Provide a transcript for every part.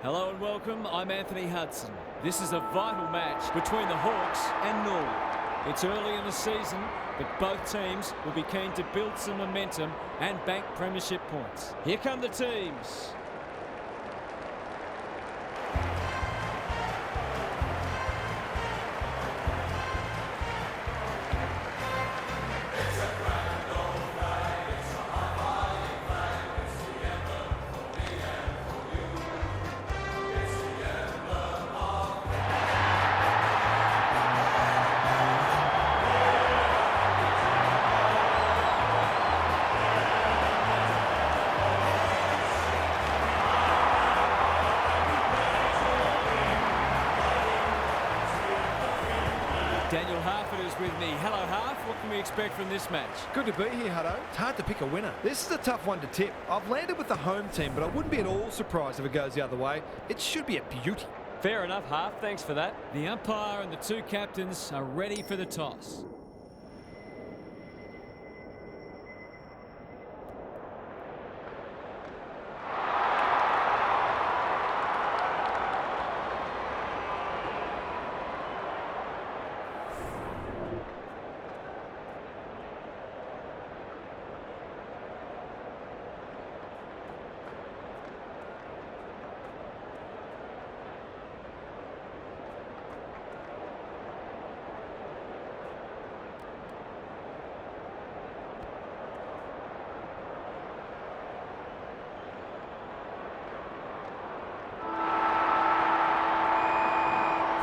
Hello and welcome, I'm Anthony Hudson. This is a vital match between the Hawks and Norwood. It's early in the season, but both teams will be keen to build some momentum and bank premiership points. Here come the teams. Daniel Harford is with me. Hello, Harf. What can we expect from this match? Good to be here, Hutto. It's hard to pick a winner. This is a tough one to tip. I've landed with the home team, but I wouldn't be at all surprised if it goes the other way. It should be a beauty. Fair enough, Harf. Thanks for that. The umpire and the two captains are ready for the toss.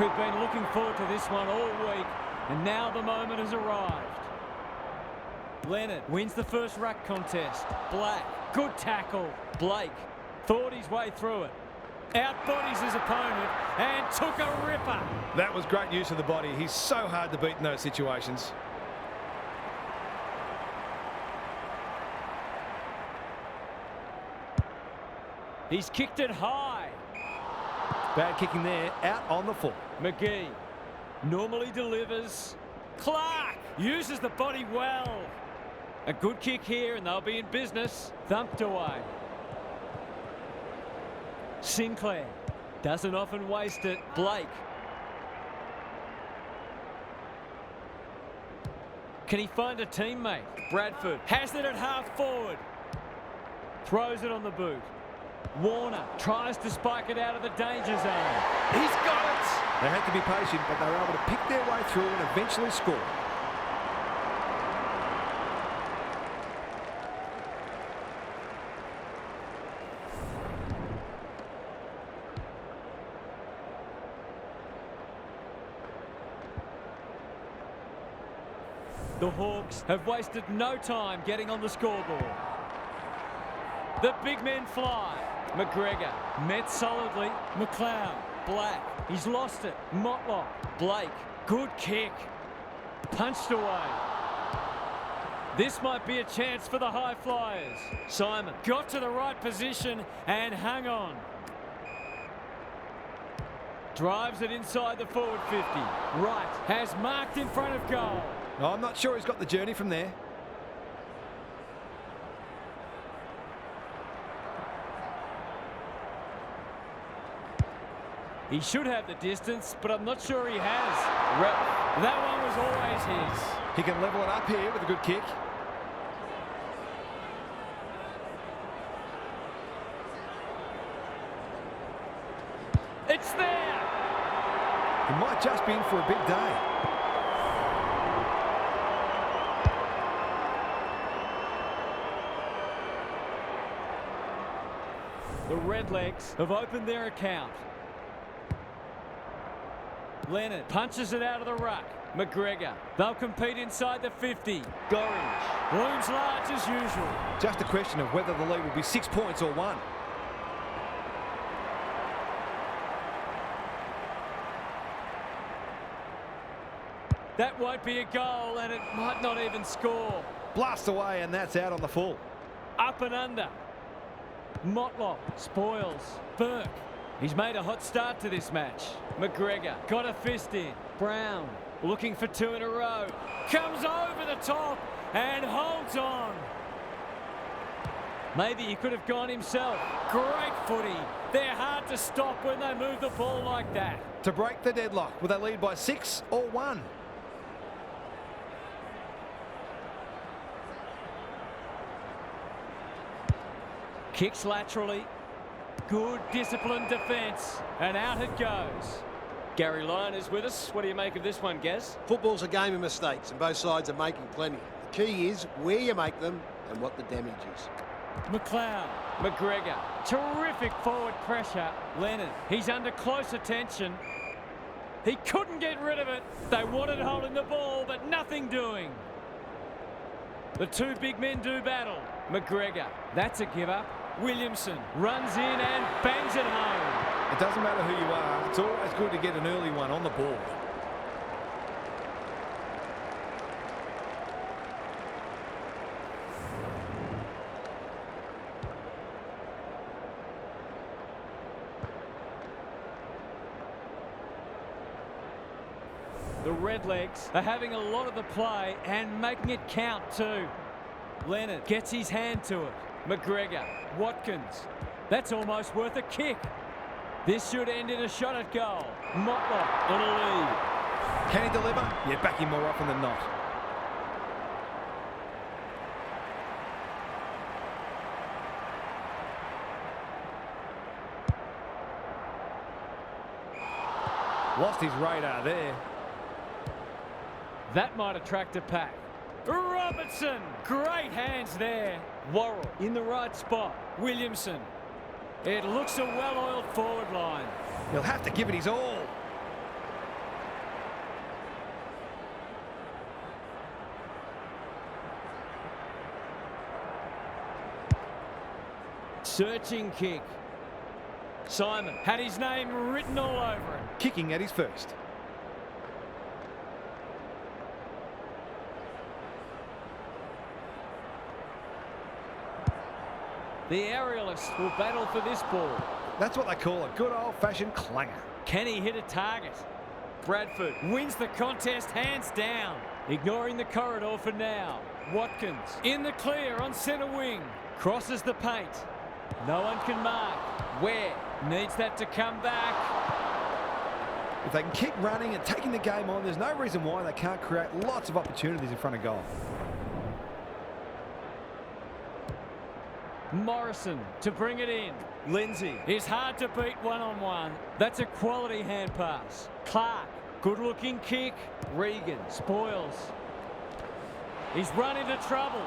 We've been looking forward to this one all week, and now the moment has arrived. Leonard wins the first ruck contest. Black, good tackle. Blake thought his way through it. Outbodies his opponent and took a ripper. That was great use of the body. He's so hard to beat in those situations. He's kicked it high. Bad kicking there, out on the full. McGee normally delivers. Clark uses the body well. A good kick here and they'll be in business. Thumped away. Sinclair doesn't often waste it. Blake. Can he find a teammate? Bradford has it at half forward. Throws it on the boot. Warner tries to spike it out of the danger zone. He's got it! They had to be patient, but they were able to pick their way through and eventually score. The Hawks have wasted no time getting on the scoreboard. The big men fly. McGregor met solidly. McLeod. Black. He's lost it. Motlop. Blake. Good kick. Punched away. This might be a chance for the high flyers. Simon got to the right position and hung on. Drives it inside the forward 50. Wright has marked in front of goal. I'm not sure he's got the journey from there. He should have the distance, but I'm not sure he has. That one was always his. He can level it up here with a good kick. It's there! He might just be in for a big day. The Redlegs have opened their account. Leonard punches it out of the ruck. McGregor. They'll compete inside the 50. Gorringe looms large as usual. Just a question of whether the lead will be 6 points or 1. That won't be a goal and it might not even score. Blast away and that's out on the full. Up and under. Motlop spoils. Burke. He's made a hot start to this match. McGregor got a fist in. Brown looking for 2 in a row. Comes over the top and holds on. Maybe he could have gone himself. Great footy. They're hard to stop when they move the ball like that. To break the deadlock, will they lead by 6 or 1? Kicks laterally. Good disciplined defence. And out it goes. Gary Lyon is with us. What do you make of this one, Gaz? Football's a game of mistakes and both sides are making plenty. The key is where you make them and what the damage is. McLeod, McGregor, terrific forward pressure. Leonard, he's under close attention. He couldn't get rid of it. They wanted holding the ball, but nothing doing. The two big men do battle. McGregor, that's a give up. Williamson runs in and bangs it home. It doesn't matter who you are, it's always good to get an early one on the board. The Redlegs are having a lot of the play and making it count too. Leonard gets his hand to it. McGregor, Watkins. That's almost worth a kick. This should end in a shot at goal. Motlop on a lead. Can he deliver? Yeah, back him more often than not. Lost his radar there. That might attract a pack. Robertson, great hands there. Worrell in the right spot. Williamson. It looks a well-oiled forward line. He'll have to give it his all. Searching kick. Simon had his name written all over it. Kicking at his first. The aerialists will battle for this ball. That's what they call a good old-fashioned clanger. Can he hit a target? Bradford wins the contest hands down. Ignoring the corridor for now. Watkins in the clear on centre wing. Crosses the paint. No one can mark. Ware needs that to come back. If they can keep running and taking the game on, there's no reason why they can't create lots of opportunities in front of goal. Morrison to bring it in. Lindsay is hard to beat one-on-one. That's a quality hand pass. Clark, good-looking kick. Regan spoils. He's run into trouble.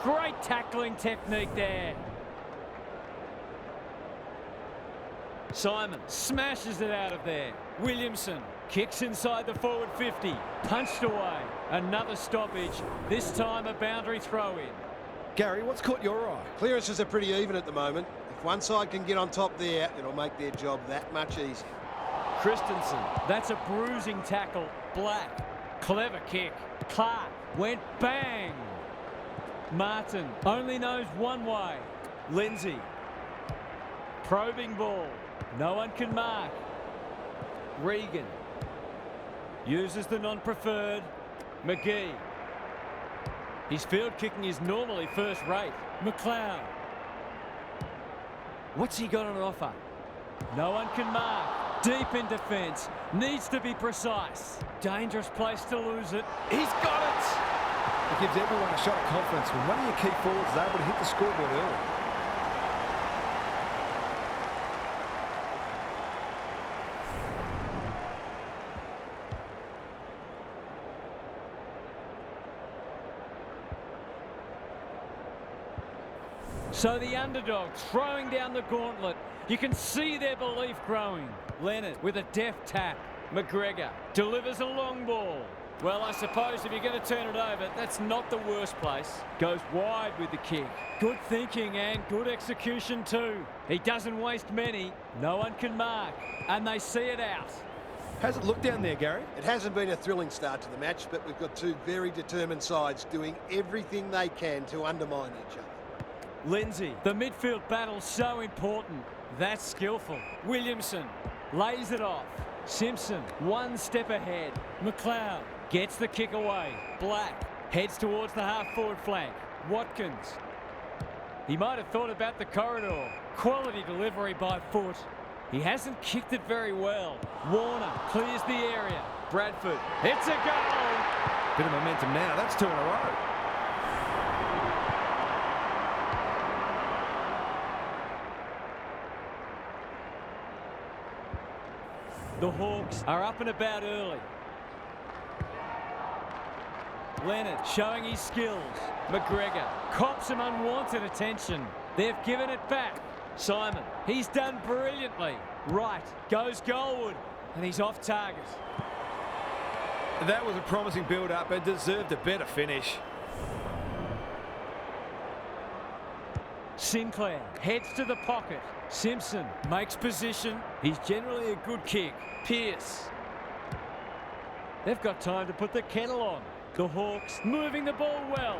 Great tackling technique there. Simon smashes it out of there. Williamson kicks inside the forward 50. Punched away. Another stoppage. This time a boundary throw-in. Gary, what's caught your eye? Clearances are pretty even at the moment. If one side can get on top there, it'll make their job that much easier. Christensen, that's a bruising tackle. Black, clever kick. Clark went bang. Martin only knows one way. Lindsay, probing ball. No one can mark. Regan uses the non-preferred. McGee. His field kicking is normally first rate. McLeod. What's he got on offer? No one can mark. Deep in defence. Needs to be precise. Dangerous place to lose it. He's got it! It gives everyone a shot of confidence when one of your key forwards is able to hit the scoreboard early. So the underdogs throwing down the gauntlet. You can see their belief growing. Leonard with a deft tap. McGregor delivers a long ball. Well, I suppose if you're going to turn it over, that's not the worst place. Goes wide with the kick. Good thinking and good execution too. He doesn't waste many. No one can mark. And they see it out. How's it look down there, Gary? It hasn't been a thrilling start to the match, but we've got two very determined sides doing everything they can to undermine each other. Lindsay, the midfield battle's so important. That's skillful. Williamson lays it off. Simpson, one step ahead. McLeod gets the kick away. Black heads towards the half-forward flank. Watkins. He might have thought about the corridor. Quality delivery by foot. He hasn't kicked it very well. Warner clears the area. Bradford, it's a goal! Bit of momentum now. That's 2 in a row. The Hawks are up and about early. Leonard showing his skills. McGregor cops some unwanted attention. They've given it back. Simon, he's done brilliantly. Right, goes Goldwood, and he's off target. That was a promising build-up and deserved a better finish. Sinclair heads to the pocket. Simpson makes position. He's generally a good kick. Pearce. They've got time to put the kettle on. The Hawks moving the ball well.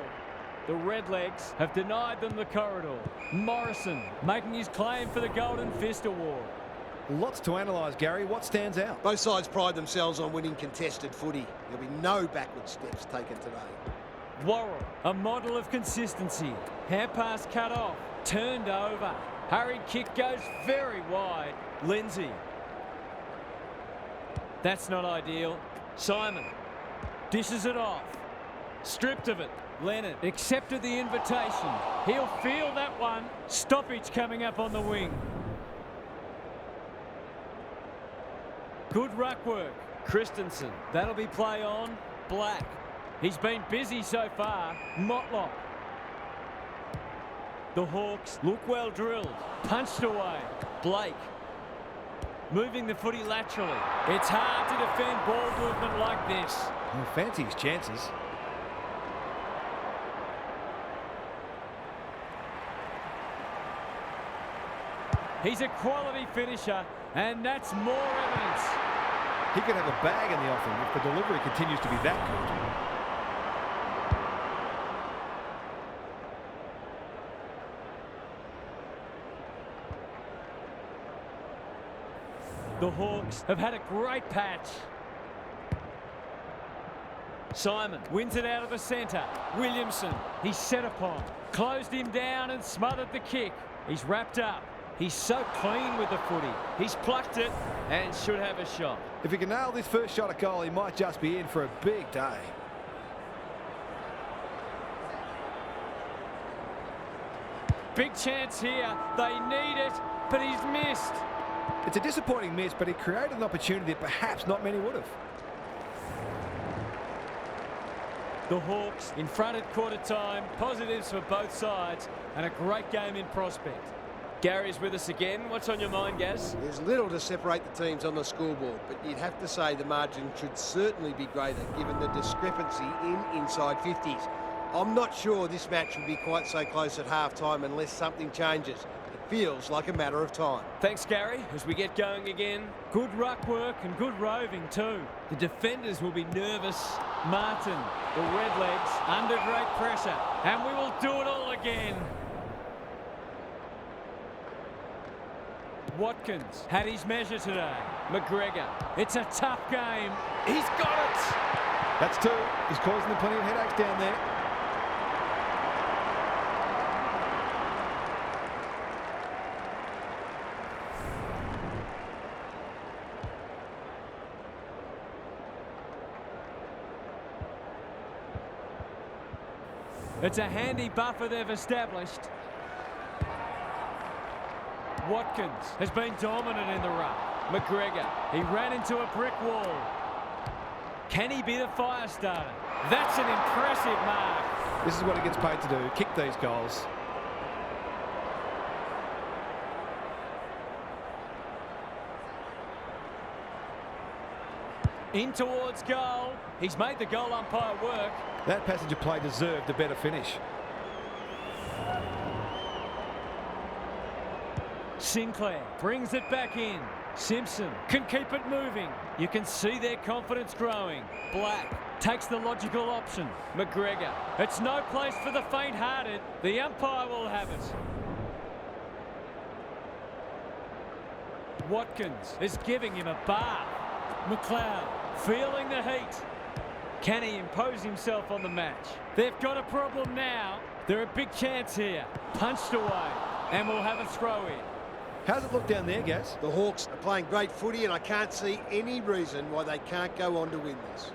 The Redlegs have denied them the corridor. Morrison making his claim for the Golden Fist Award. Lots to analyse, Gary. What stands out? Both sides pride themselves on winning contested footy. There'll be no backward steps taken today. Worrell, a model of consistency. Hand pass cut off. Turned over. Hurried kick goes very wide. Lindsay. That's not ideal. Simon dishes it off. Stripped of it. Leonard accepted the invitation. He'll feel that one. Stoppage coming up on the wing. Good ruck work. Christensen. That'll be play on. Black. He's been busy so far. Motlop. The Hawks look well drilled. Punched away. Blake. Moving the footy laterally. It's hard to defend ball movement like this. Well, fancy his chances. He's a quality finisher, and that's more evidence. He could have a bag in the offing if the delivery continues to be that good. The Hawks have had a great patch. Simon wins it out of the centre. Williamson, he's set upon. Closed him down and smothered the kick. He's wrapped up. He's so clean with the footy. He's plucked it and should have a shot. If he can nail this first shot at goal, he might just be in for a big day. Big chance here. They need it, but he's missed. It's a disappointing miss, but he created an opportunity that perhaps not many would have. The Hawks in front at quarter time. Positives for both sides and a great game in prospect. Gary's with us again. What's on your mind, Gaz? There's little to separate the teams on the scoreboard, but you'd have to say the margin should certainly be greater given the discrepancy in inside 50s. I'm not sure this match will be quite so close at half-time unless something changes. It feels like a matter of time. Thanks, Gary. As we get going again, good ruck work and good roving too. The defenders will be nervous. Martin, the Redlegs, under great pressure. And we will do it all again. Watkins had his measure today. McGregor, it's a tough game. He's got it! That's two. He's causing them plenty of headaches down there. It's a handy buffer they've established. Watkins has been dominant in the ruck. McGregor, he ran into a brick wall. Can he be the fire starter? That's an impressive mark. This is what he gets paid to do, kick these goals. In towards goal. He's made the goal umpire work. That passage of play deserved a better finish. Sinclair brings it back in. Simpson can keep it moving. You can see their confidence growing. Black takes the logical option. McGregor, it's no place for the faint-hearted. The umpire will have it. Watkins is giving him a bath. McLeod feeling the heat. Can he impose himself on the match? They've got a problem now. They're a big chance here. Punched away, and we'll have a throw in. How's it look down there, Gaz? The Hawks are playing great footy, and I can't see any reason why they can't go on to win this.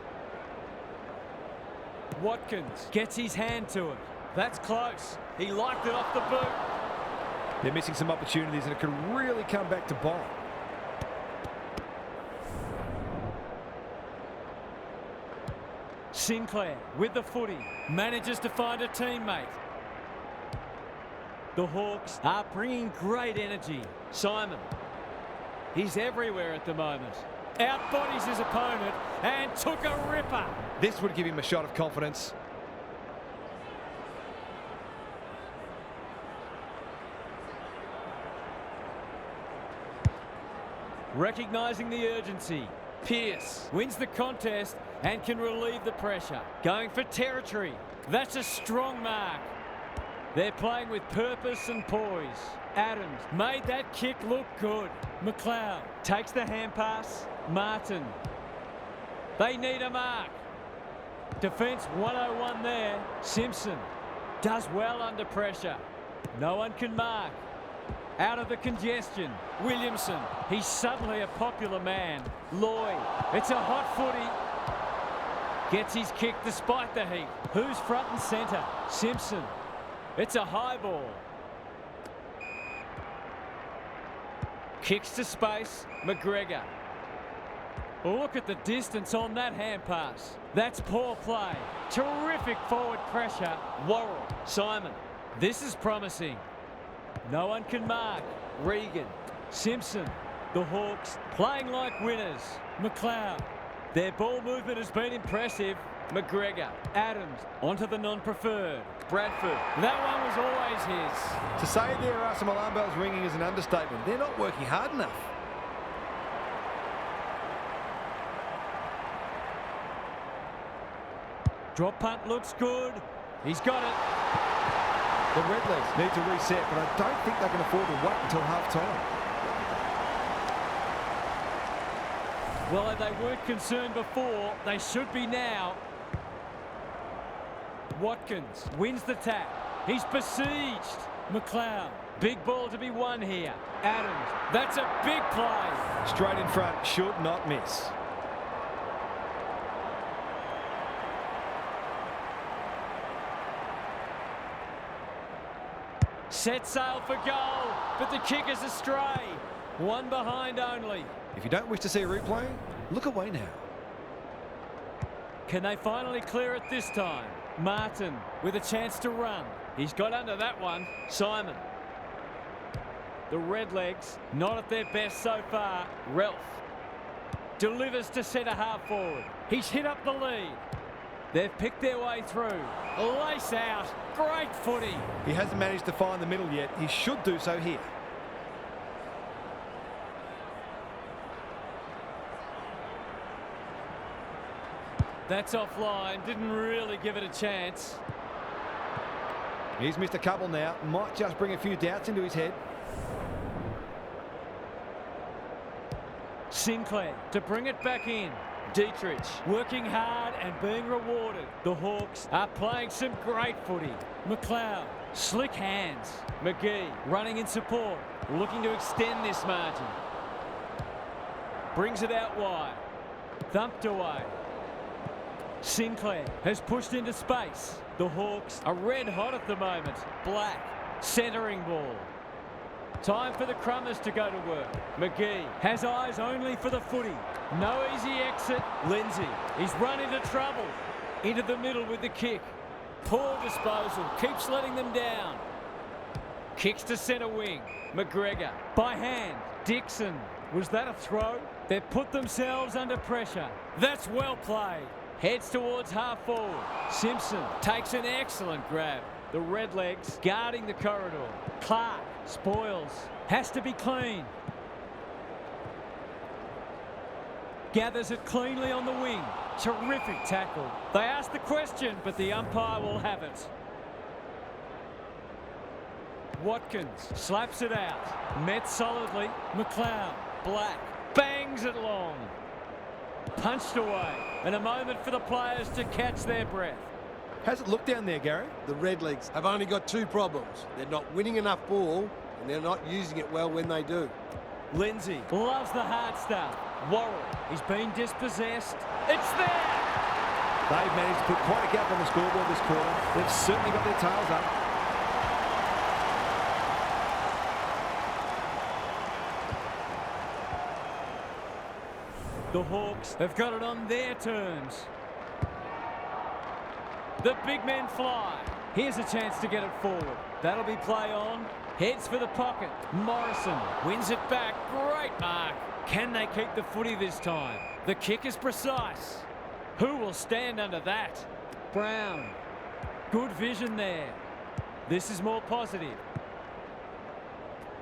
Watkins gets his hand to it. That's close. He liked it off the boot. They're missing some opportunities, and it could really come back to bite. Sinclair with the footy. Manages to find a teammate. The Hawks are bringing great energy. Simon. He's everywhere at the moment. Outbodies his opponent and took a ripper. This would give him a shot of confidence. Recognising the urgency. Pearce wins the contest and can relieve the pressure. Going for territory. That's a strong mark. They're playing with purpose and poise. Adams made that kick look good. McLeod takes the hand pass. Martin. They need a mark. Defence 101 there. Simpson does well under pressure. No one can mark. Out of the congestion. Williamson. He's suddenly a popular man. Lloyd. It's a hot footy. Gets his kick despite the heat. Who's front and centre? Simpson. It's a high ball. Kicks to space. McGregor. Look at the distance on that hand pass. That's poor play. Terrific forward pressure. Worrell. Simon. This is promising. No one can mark. Regan. Simpson. The Hawks playing like winners. McLeod. Their ball movement has been impressive. McGregor. Adams onto the non-preferred. Bradford. That one was always his. To say there are some alarm bells ringing is an understatement. They're not working hard enough. Drop punt looks good. He's got it. The Redlegs need to reset, but I don't think they can afford to wait until half-time. Well, if they weren't concerned before, they should be now. Watkins wins the tap. He's besieged. McLeod. Big ball to be won here. Adams. That's a big play. Straight in front, should not miss. Set sail for goal, but the kick is astray. One behind only. If you don't wish to see a replay, look away now. Can they finally clear it this time? Martin with a chance to run. He's got under that one. Simon. The Redlegs not at their best so far. Ralph delivers to centre half forward. He's hit up the lead. They've picked their way through. Lace out. Great footy. He hasn't managed to find the middle yet. He should do so here. That's offline. Didn't really give it a chance. He's missed a couple now. Might just bring a few doubts into his head. Sinclair to bring it back in. Dietrich working hard and being rewarded. The Hawks are playing some great footy. McLeod, slick hands. McGee running in support, looking to extend this margin. Brings it out wide. Thumped away. Sinclair has pushed into space. The Hawks are red hot at the moment. Black, centering ball. Time for the Crummers to go to work. McGee has eyes only for the footy. No easy exit. Lindsay, he's run into trouble. Into the middle with the kick. Poor disposal, keeps letting them down. Kicks to centre wing. McGregor, by hand. Dixon, was that a throw? They've put themselves under pressure. That's well played. Heads towards half forward. Simpson takes an excellent grab. The Redlegs guarding the corridor. Clark spoils. Has to be clean. Gathers it cleanly on the wing. Terrific tackle. They ask the question, but the umpire will have it. Watkins slaps it out. Met solidly. McLeod. Black. Bangs it long. Punched away. And a moment for the players to catch their breath. How's it look down there, Gary? The Redlegs have only got two problems. They're not winning enough ball and they're not using it well when they do. Lindsay loves the hard stuff. Worrell, he's been dispossessed. It's there! They've managed to put quite a gap on the scoreboard this quarter. They've certainly got their tails up. The Hawks have got it on their terms. The big men fly. Here's a chance to get it forward. That'll be play on. Heads for the pocket. Morrison wins it back. Great mark. Can they keep the footy this time? The kick is precise. Who will stand under that? Brown. Good vision there. This is more positive.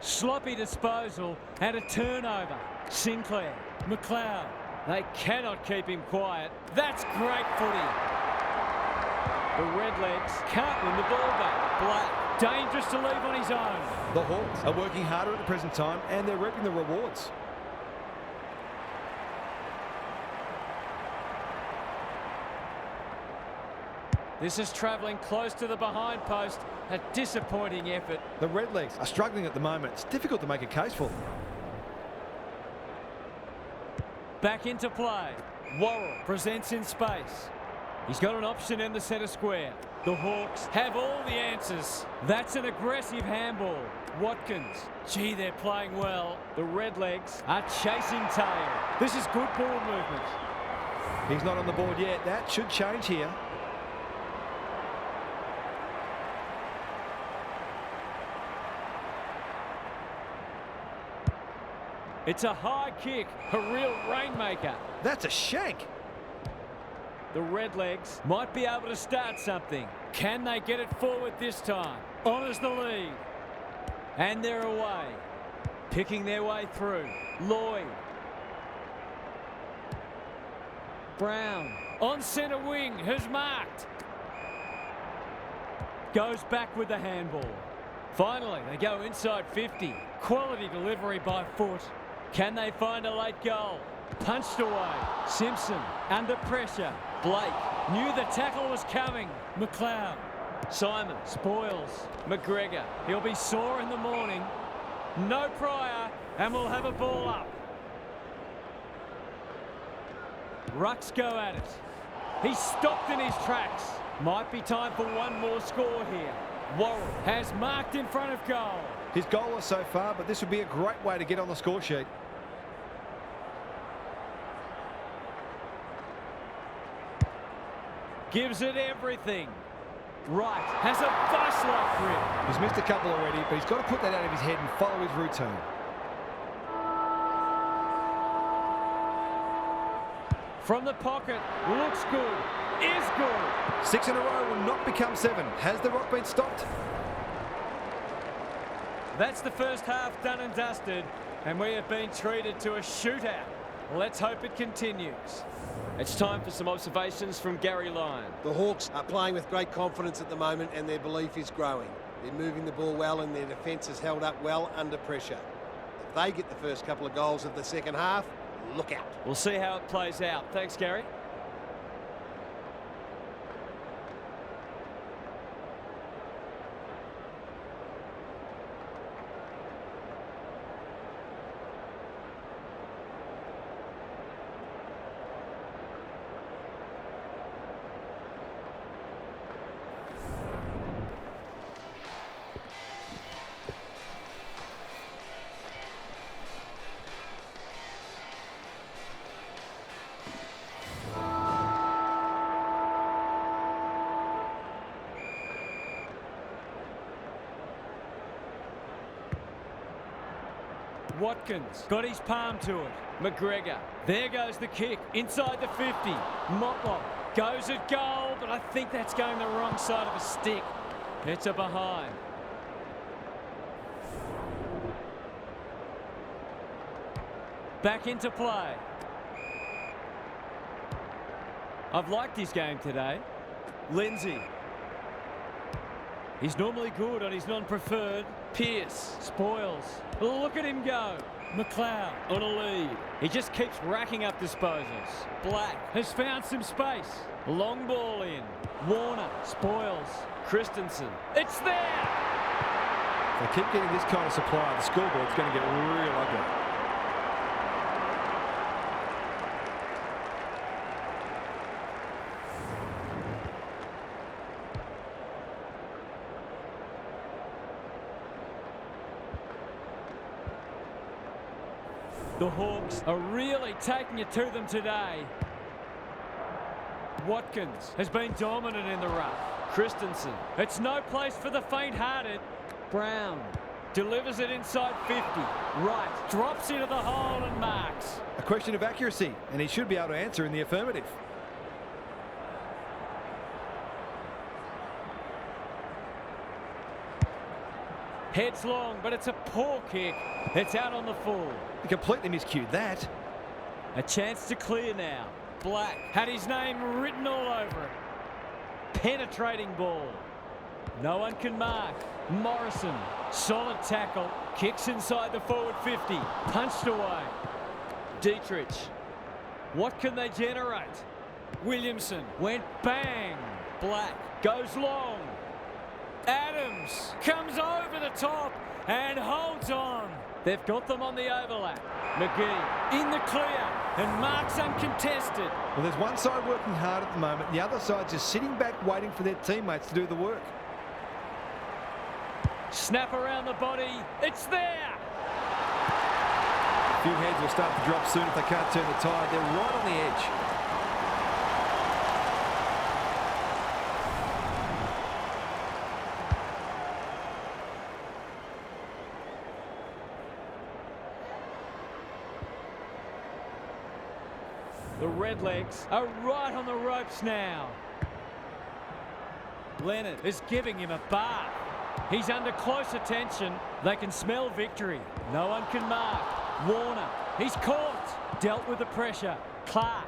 Sloppy disposal and a turnover. Sinclair. McLeod. They cannot keep him quiet. That's great footy. The Redlegs can't win the ball back. Black, dangerous to leave on his own. The Hawks are working harder at the present time and they're reaping the rewards. This is travelling close to the behind post. A disappointing effort. The Redlegs are struggling at the moment. It's difficult to make a case for them. Back into play. Worrell presents in space. He's got an option in the centre square. The Hawks have all the answers. That's an aggressive handball. Watkins. Gee, they're playing well. The Redlegs are chasing tail. This is good ball movement. He's not on the board yet. That should change here. It's a high kick, a real rainmaker. That's a shank. The Redlegs might be able to start something. Can they get it forward this time? Honours the lead. And they're away. Picking their way through. Lloyd. Brown. On centre wing, has marked. Goes back with the handball. Finally, they go inside 50. Quality delivery by foot. Can they find a late goal? Punched away. Simpson under pressure. Blake knew the tackle was coming. McLeod. Simon spoils. McGregor. He'll be sore in the morning. No Pryor, and we'll have a ball up. Rucks go at it. He's stopped in his tracks. Might be time for one more score here. Worrell has marked in front of goal. His goal is so far, but this would be a great way to get on the score sheet. Gives it everything. Wright has a vice-like grip. He's missed a couple already, but he's got to put that out of his head and follow his routine. From the pocket, looks good, is good. 6 in a row will not become 7. Has the rock been stopped? That's the first half done and dusted, and we have been treated to a shootout. Let's hope it continues. It's time for some observations from Gary Lyon. The Hawks are playing with great confidence at the moment and their belief is growing. They're moving the ball well and their defence has held up well under pressure. If they get the first couple of goals of the second half, look out. We'll see how it plays out. Thanks, Gary. Watkins got his palm to it. McGregor. There goes the kick. Inside the 50. Motlop goes at goal, but I think that's going the wrong side of a stick. It's a behind. Back into play. I've liked his game today. Lindsay. He's normally good on his non-preferred. Pearce spoils. Look at him go. McLeod on a lead. He just keeps racking up disposals. Black has found some space. Long ball in. Warner spoils. Christensen. It's there! If they keep getting this kind of supply, the scoreboard's going to get real ugly. The Hawks are really taking it to them today. Watkins has been dominant in the ruck. Christensen. It's no place for the faint-hearted. Brown delivers it inside 50. Right. Drops into the hole and marks. A question of accuracy, and he should be able to answer in the affirmative. Heads long, but it's a poor kick. It's out on the full. He completely miscued that. A chance to clear now. Black had his name written all over it. Penetrating ball. No one can mark. Morrison, solid tackle. Kicks inside the forward 50. Punched away. Dietrich. What can they generate? Williamson went bang. Black goes long. Adams comes over the top and holds on. They've got them on the overlap. McGee in the clear and marks uncontested. Well, there's one side working hard at the moment, and the other side just sitting back waiting for their teammates to do the work. Snap around the body. It's there. A few heads will start to drop soon if they can't turn the tide. They're right on the edge. The Redlegs are right on the ropes now. Leonard is giving him a bath. He's under close attention. They can smell victory. No one can mark. Warner, he's caught. Dealt with the pressure. Clark,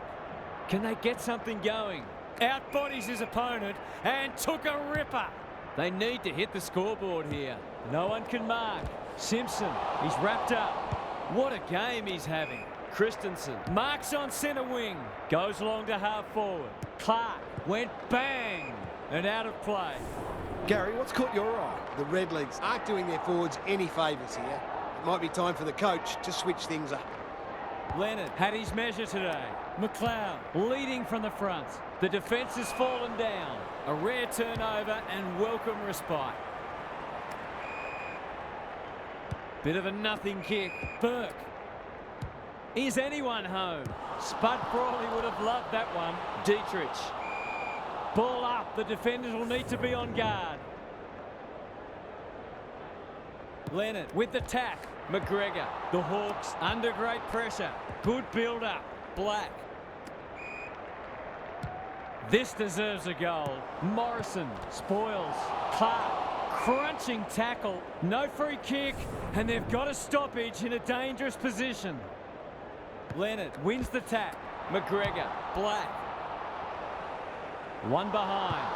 can they get something going? Outbodies his opponent and took a ripper. They need to hit the scoreboard here. No one can mark. Simpson, he's wrapped up. What a game he's having. Christensen marks on centre wing. Goes long to half forward. Clark went bang and out of play. Gary, what's caught your eye? The Redlegs aren't doing their forwards any favours here. It might be time for the coach to switch things up. Leonard had his measure today. McLeod leading from the front. The defence has fallen down. A rare turnover and welcome respite. Bit of a nothing kick. Burke. Is anyone home? Spud Frawley would have loved that one. Dietrich. Ball up. The defenders will need to be on guard. Leonard with the tack. McGregor. The Hawks under great pressure. Good build-up. Black. This deserves a goal. Morrison spoils. Clark. Crunching tackle. No free kick. And they've got a stoppage in a dangerous position. Leonard wins the tap. McGregor. Black. One behind.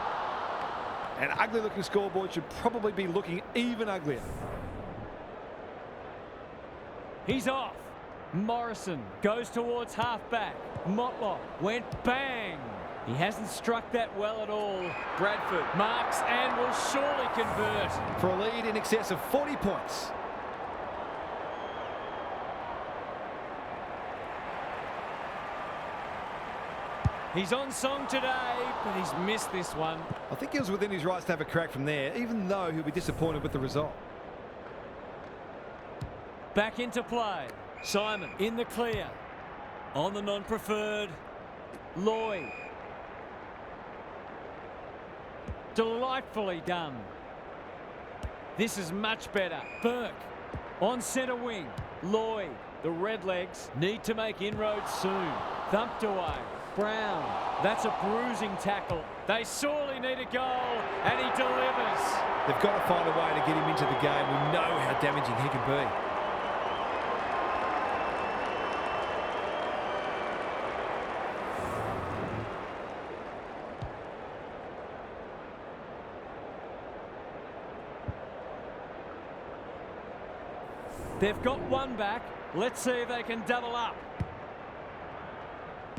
An ugly-looking scoreboard should probably be looking even uglier. He's off. Morrison goes towards half-back. Motlop went bang. He hasn't struck that well at all. Bradford marks and will surely convert. For a lead in excess of 40 points. He's on song today, but he's missed this one. I think he was within his rights to have a crack from there, even though he'll be disappointed with the result. Back into play. Simon in the clear. On the non-preferred. Lloyd. Delightfully done. This is much better. Burke on centre wing. Lloyd. The Redlegs need to make inroads soon. Thumped away. Brown. That's a bruising tackle. They sorely need a goal, and he delivers. They've got to find a way to get him into the game. We know how damaging he can be. They've got one back. Let's see if they can double up.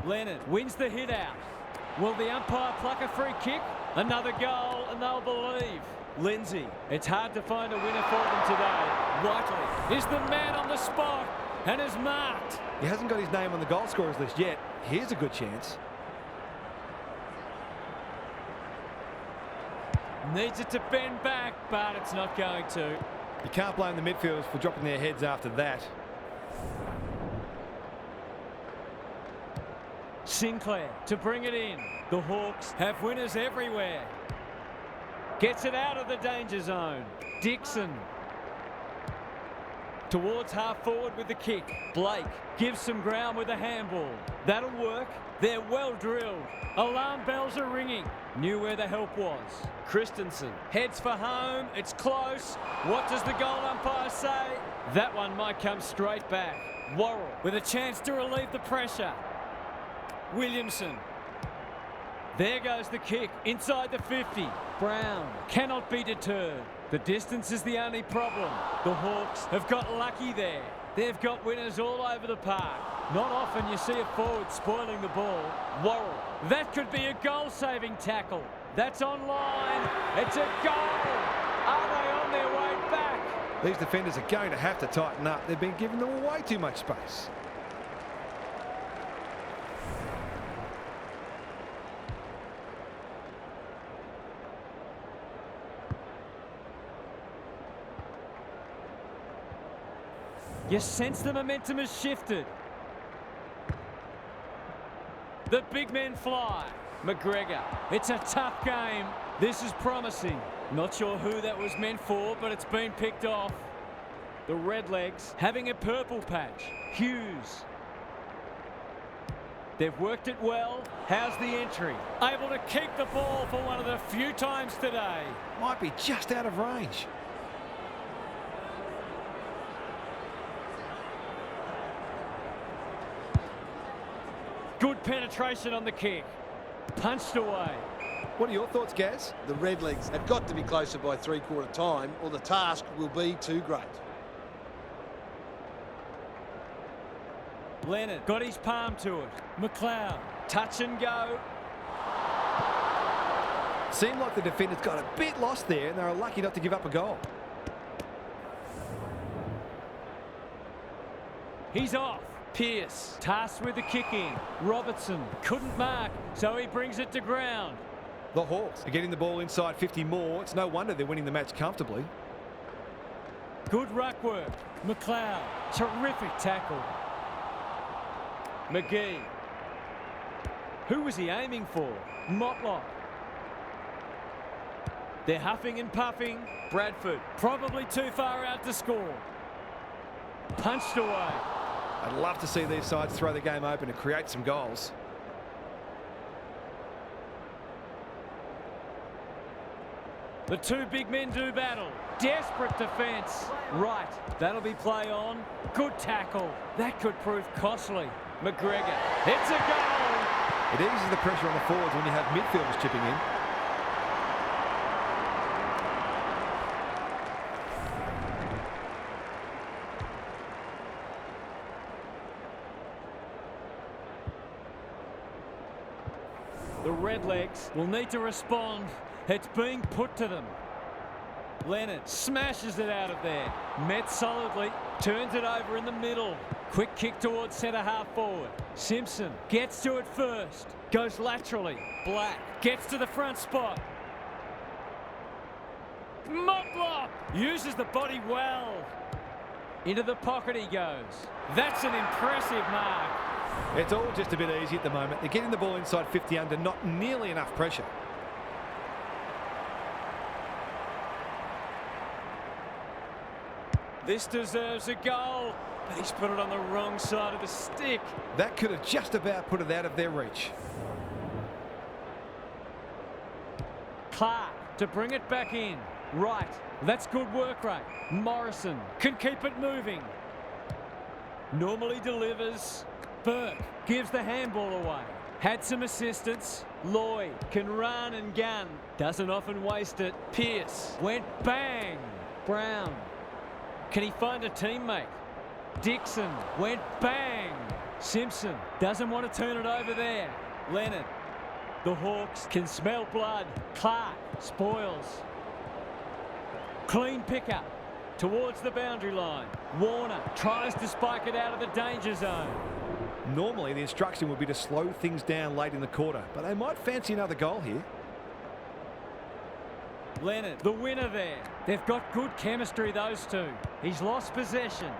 Leonard wins the hit out. Will the umpire pluck a free kick? Another goal and they'll believe. Lindsay, it's hard to find a winner for them today. Whiteley is the man on the spot and is marked. He hasn't got his name on the goal scorers list yet. Here's a good chance. Needs it to bend back, but it's not going to. You can't blame the midfielders for dropping their heads after that. Sinclair to bring it in. The Hawks have winners everywhere. Gets it out of the danger zone. Dixon towards half forward with the kick. Blake gives some ground with a handball. That'll work. They're well drilled. Alarm bells are ringing. Knew where the help was. Christensen heads for home. It's close. What does the goal umpire say? That one might come straight back. Worrell with a chance to relieve the pressure. Williamson. There goes the kick inside the 50. Brown cannot be deterred. The distance is the only problem. The Hawks have got lucky there. They've got winners all over the park. Not often you see a forward spoiling the ball. Worrell. That could be a goal-saving tackle. That's online. It's a goal. Are they on their way back? These defenders are going to have to tighten up. They've been giving them way too much space. You sense the momentum has shifted. The big men fly. McGregor. It's a tough game. This is promising. Not sure who that was meant for, but it's been picked off. The Redlegs having a purple patch. Hughes. They've worked it well. How's the entry? Able to keep the ball for one of the few times today. Might be just out of range. Good penetration on the kick. Punched away. What are your thoughts, Gaz? The Redlegs have got to be closer by three-quarter time or the task will be too great. Leonard got his palm to it. McLeod, touch and go. Seemed like the defenders got a bit lost there and they were lucky not to give up a goal. He's off. Pearce tasked with the kick in. Robertson couldn't mark, so he brings it to ground. The Hawks are getting the ball inside 50 more. It's no wonder they're winning the match comfortably. Good ruck work. McLeod, terrific tackle. McGee. Who was he aiming for? Motlop. They're huffing and puffing. Bradford probably too far out to score. Punched away. I'd love to see these sides throw the game open and create some goals. The two big men do battle. Desperate defence. Right, that'll be play on. Good tackle. That could prove costly. McGregor. It's a goal. It eases the pressure on the forwards when you have midfielders chipping in. The Redlegs will need to respond. It's being put to them. Leonard smashes it out of there. Met solidly. Turns it over in the middle. Quick kick towards centre half forward. Simpson gets to it first. Goes laterally. Black gets to the front spot. Motlop uses the body well. Into the pocket he goes. That's an impressive mark. It's all just a bit easy at the moment. They're getting the ball inside 50 under, not nearly enough pressure. This deserves a goal, but he's put it on the wrong side of the stick. That could have just about put it out of their reach. Clark to bring it back in. Right, that's good work rate. Morrison can keep it moving. Normally delivers. Burke gives the handball away. Had some assistance. Lloyd can run and gun. Doesn't often waste it. Pearce went bang. Brown. Can he find a teammate? Dixon went bang. Simpson doesn't want to turn it over there. Leonard. The Hawks can smell blood. Clark spoils. Clean pickup towards the boundary line. Warner tries to spike it out of the danger zone. Normally, the instruction would be to slow things down late in the quarter, but they might fancy another goal here. Leonard, the winner there. They've got good chemistry, those two. He's lost possession.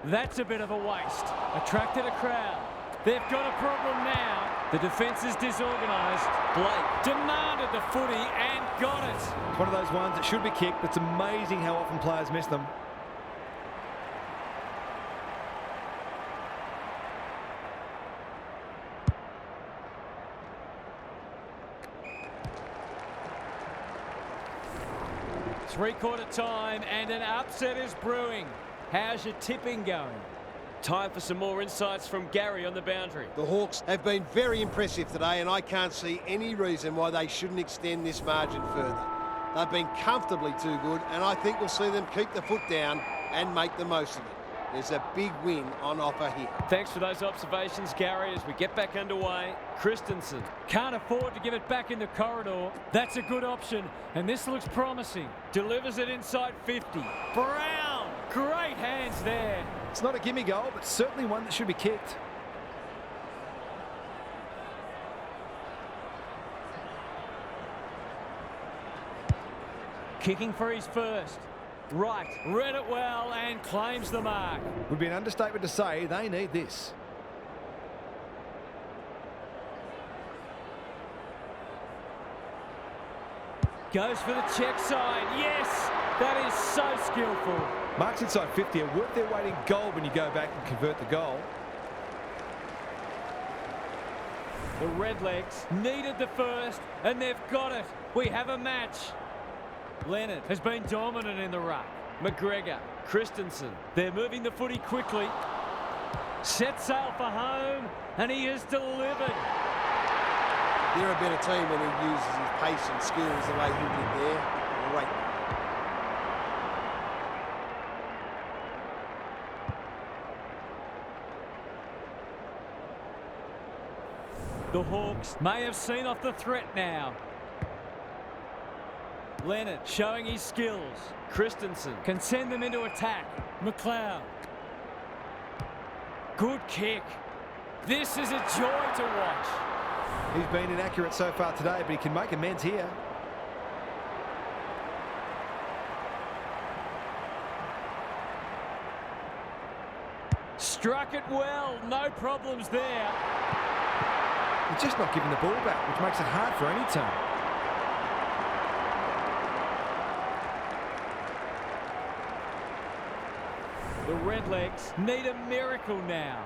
That's a bit of a waste. Attracted a crowd. They've got a problem now. The defence is disorganised. Blake demanded the footy and got it. It's one of those ones that should be kicked. It's amazing how often players miss them. Three-quarter time and an upset is brewing. How's your tipping going? Time for some more insights from Gary on the boundary. The Hawks have been very impressive today, and I can't see any reason why they shouldn't extend this margin further. They've been comfortably too good, and I think we'll see them keep the foot down and make the most of it. There's a big win on offer here. Thanks for those observations, Gary, as we get back underway. Christensen can't afford to give it back in the corridor. That's a good option, and this looks promising. Delivers it inside 50. Brown, great hands there. It's not a gimme goal, but certainly one that should be kicked. Kicking for his first. Right, read it well and claims the mark. Would be an understatement to say they need this. Goes for the check side. Yes, that is so skillful. Marks inside 50 are worth their weight in gold when you go back and convert the goal. The Redlegs needed the first, and they've got it. We have a match. Leonard has been dominant in the ruck. McGregor, Christensen, they're moving the footy quickly. Set sail for home, and he has delivered. They're a better team when he uses his pace and skills the way he did there. Great. The Hawks may have seen off the threat now. Leonard showing his skills. Christensen can send them into attack. McLeod. Good kick. This is a joy to watch. He's been inaccurate so far today, but he can make amends here. Struck it well. No problems there. He's just not giving the ball back, which makes it hard for any team. The Redlegs need a miracle now.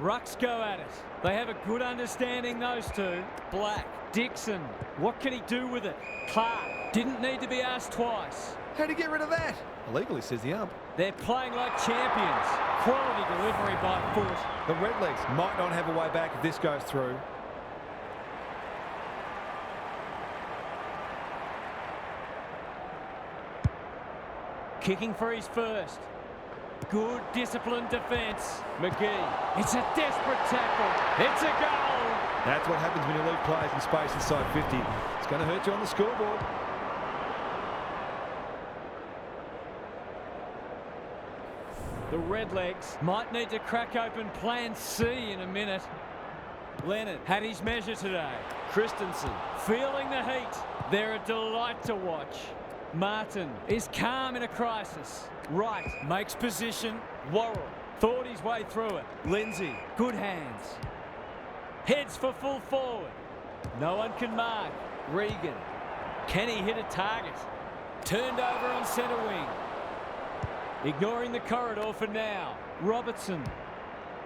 Rucks go at it. They have a good understanding, those two. Black, Dixon, what can he do with it? Clark didn't need to be asked twice. How'd he get rid of that? Illegally, says the ump. They're playing like champions. Quality delivery by foot. The Redlegs might not have a way back if this goes through. Kicking for his first. Good disciplined defence. McGee. It's a desperate tackle. It's a goal. That's what happens when you leave players in space inside 50. It's going to hurt you on the scoreboard. The Redlegs might need to crack open plan C in a minute. Leonard had his measure today. Christensen feeling the heat. They're a delight to watch. Martin is calm in a crisis. Wright makes position. Worrell thought his way through it. Lindsay, good hands. Heads for full forward. No one can mark. Regan, can he hit a target? Turned over on centre wing. Ignoring the corridor for now. Robertson.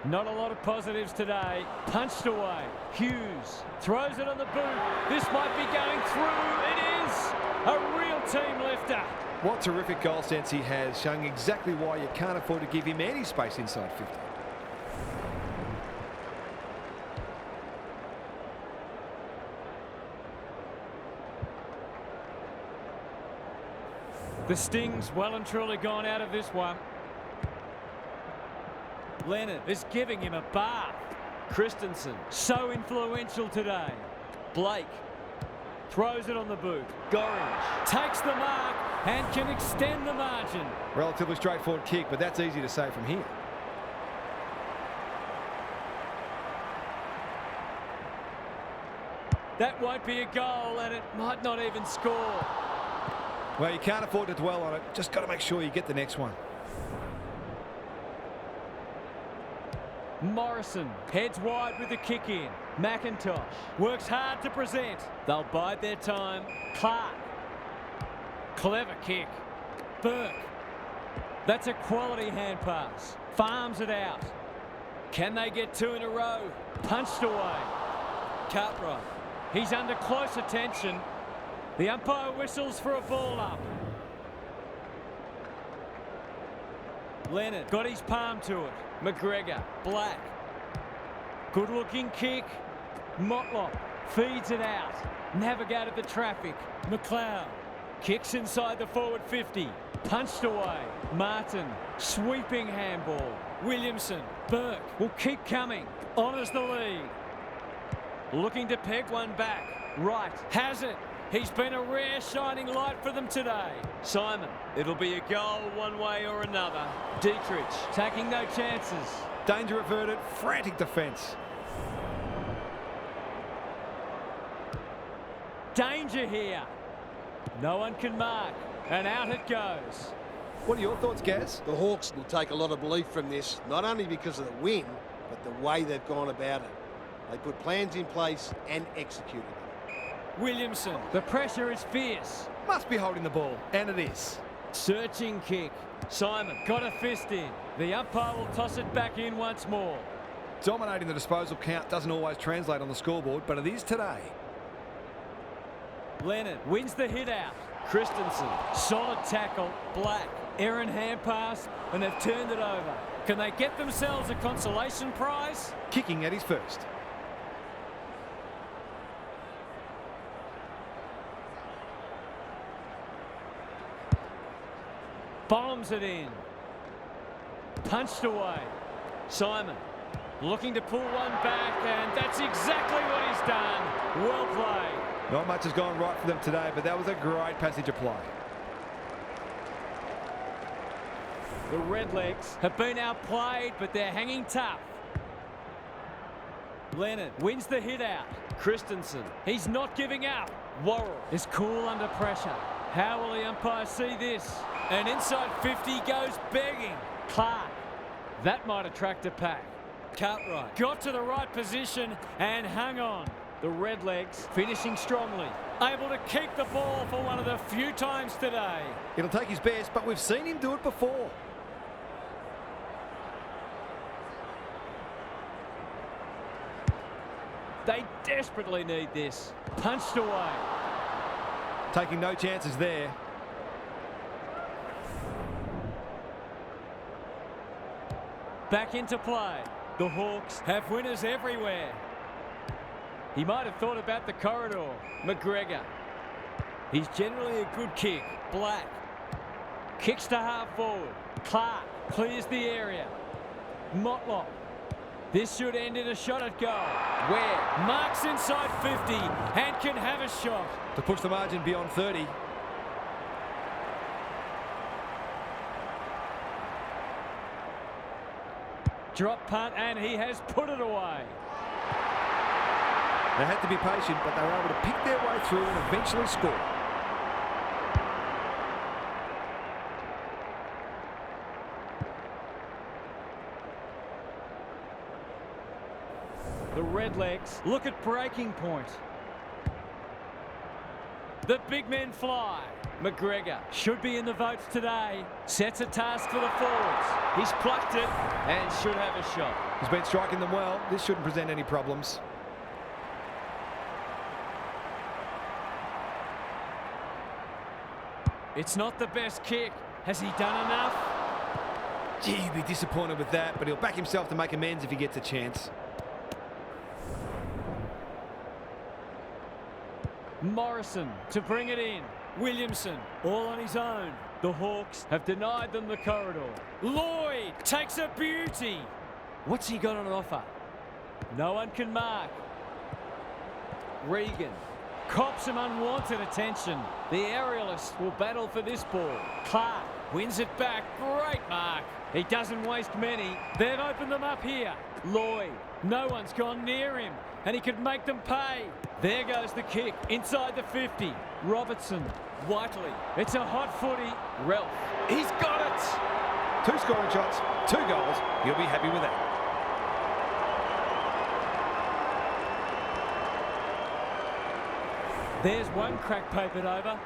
Not a lot of positives today. Punched away. Hughes throws it on the boot. This might be going through. It is a real team lifter. What terrific goal sense he has, showing exactly why you can't afford to give him any space inside 50. The sting's well and truly gone out of this one. Leonard is giving him a bath. Christensen, so influential today. Blake throws it on the boot. Gorringe takes the mark and can extend the margin. Relatively straightforward kick, but that's easy to say from here. That won't be a goal, and it might not even score. Well, you can't afford to dwell on it. Just got to make sure you get the next one. Morrison heads wide with the kick in. McIntosh works hard to present. They'll bide their time. Clark. Clever kick. Burke. That's a quality hand pass. Farms it out. Can they get two in a row? Punched away. Cartwright. He's under close attention. The umpire whistles for a ball up. Leonard got his palm to it. McGregor, Black. Good looking kick. Motlop feeds it out. Navigated the traffic. McLeod kicks inside the forward 50. Punched away. Martin, sweeping handball. Williamson, Burke will keep coming. Honours the lead. Looking to peg one back. Wright has it. He's been a rare shining light for them today. Simon, it'll be a goal one way or another. Dietrich taking no chances. Danger averted, frantic defence. Danger here. No one can mark, and out it goes. What are your thoughts, Gaz? The Hawks will take a lot of belief from this, not only because of the win, but the way they've gone about it. They put plans in place and executed them. Williamson, the pressure is fierce. Must be holding the ball, and it is. Searching kick. Simon got a fist in. The umpire will toss it back in once more. Dominating the disposal count doesn't always translate on the scoreboard, but it is today. Leonard wins the hit out. Christensen, solid tackle. Black, errant hand pass, and they've turned it over. Can they get themselves a consolation prize? Kicking at his first. Bombs it in. Punched away. Simon looking to pull one back, and that's exactly what he's done. Well played. Not much has gone right for them today, but that was a great passage of play. The Redlegs have been outplayed, but they're hanging tough. Leonard wins the hit out. Christensen, he's not giving up. Worrell is cool under pressure. How will the umpire see this? And inside 50 goes begging. Clark, that might attract a pack. Cartwright got to the right position and hung on. The Redlegs finishing strongly. Able to keep the ball for one of the few times today. It'll take his best, but we've seen him do it before. They desperately need this. Punched away. Taking no chances there. Back into play. The Hawks have winners everywhere. He might have thought about the corridor. McGregor. He's generally a good kick. Black. Kicks to half forward. Clark clears the area. Motlop. This should end in a shot at goal. Ware marks inside 50 and can have a shot. To push the margin beyond 30. Drop punt, and he has put it away. They had to be patient, but they were able to pick their way through and eventually score. The Redlegs look at breaking point. The big men fly. McGregor should be in the votes today. Sets a task for the forwards. He's plucked it and should have a shot. He's been striking them well. This shouldn't present any problems. It's not the best kick. Has he done enough? Gee, he'd be disappointed with that, but he'll back himself to make amends if he gets a chance. Morrison to bring it in. Williamson all on his own. The Hawks have denied them the corridor. Lloyd takes a beauty. What's he got on offer? No one can mark. Regan cops some unwanted attention. The aerialists will battle for this ball. Clark wins it back. Great mark. He doesn't waste many. They've opened them up here. Lloyd, no one's gone near him, and he could make them pay. There goes the kick inside the 50. Robertson, Whiteley. It's a hot footy. Ralph, he's got it. 2 scoring shots, 2 goals. You'll be happy with that. There's one crack papered over.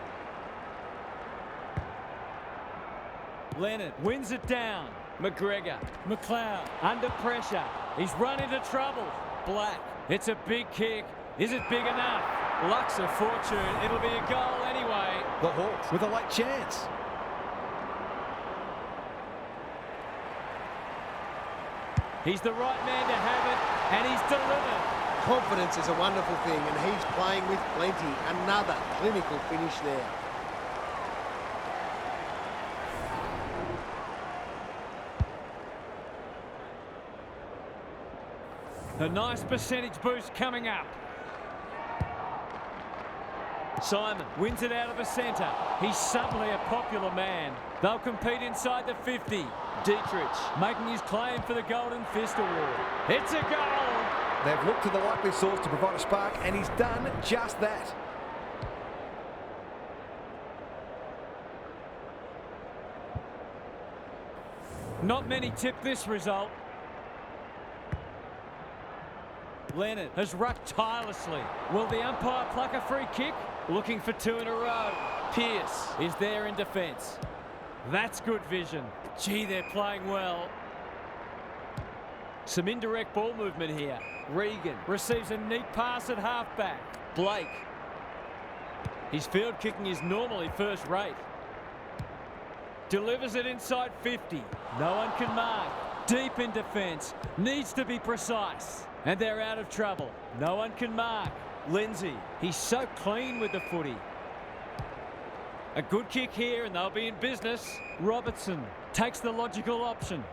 Leonard wins it down. McGregor. McLeod under pressure. He's run into trouble. Black. It's a big kick. Is it big enough? Luck's of fortune. It'll be a goal anyway. The Hawks with a late chance. He's the right man to have it, and he's delivered. Confidence is a wonderful thing, and he's playing with plenty. Another clinical finish there. A nice percentage boost coming up. Simon wins it out of the centre. He's suddenly a popular man. They'll compete inside the 50. Dietrich making his claim for the Golden Fist Award. It's a goal. They've looked to the likely source to provide a spark, and he's done just that. Not many tip this result. Leonard has rucked tirelessly. Will the umpire pluck a free kick? Looking for 2 in a row. Pearce is there in defence. That's good vision. Gee, they're playing well. Some indirect ball movement here. Regan receives a neat pass at halfback. Blake. His field kicking is normally first rate. Delivers it inside 50. No one can mark. Deep in defence. Needs to be precise. And they're out of trouble. No one can mark. Lindsay. He's so clean with the footy. A good kick here and they'll be in business. Robertson takes the logical option.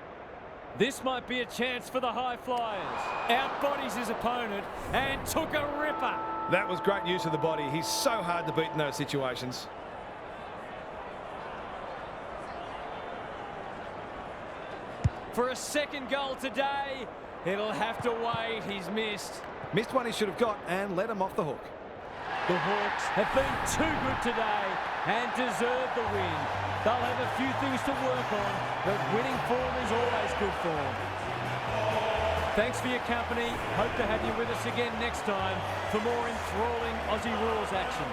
This might be a chance for the high flyers. Outbodies his opponent and took a ripper. That was great use of the body. He's so hard to beat in those situations. For a second goal today, it'll have to wait. He's missed. Missed one he should have got and let him off the hook. The Hawks have been too good today and deserve the win. They'll have a few things to work on, but winning form is always good form. Thanks for your company. Hope to have you with us again next time for more enthralling Aussie rules action.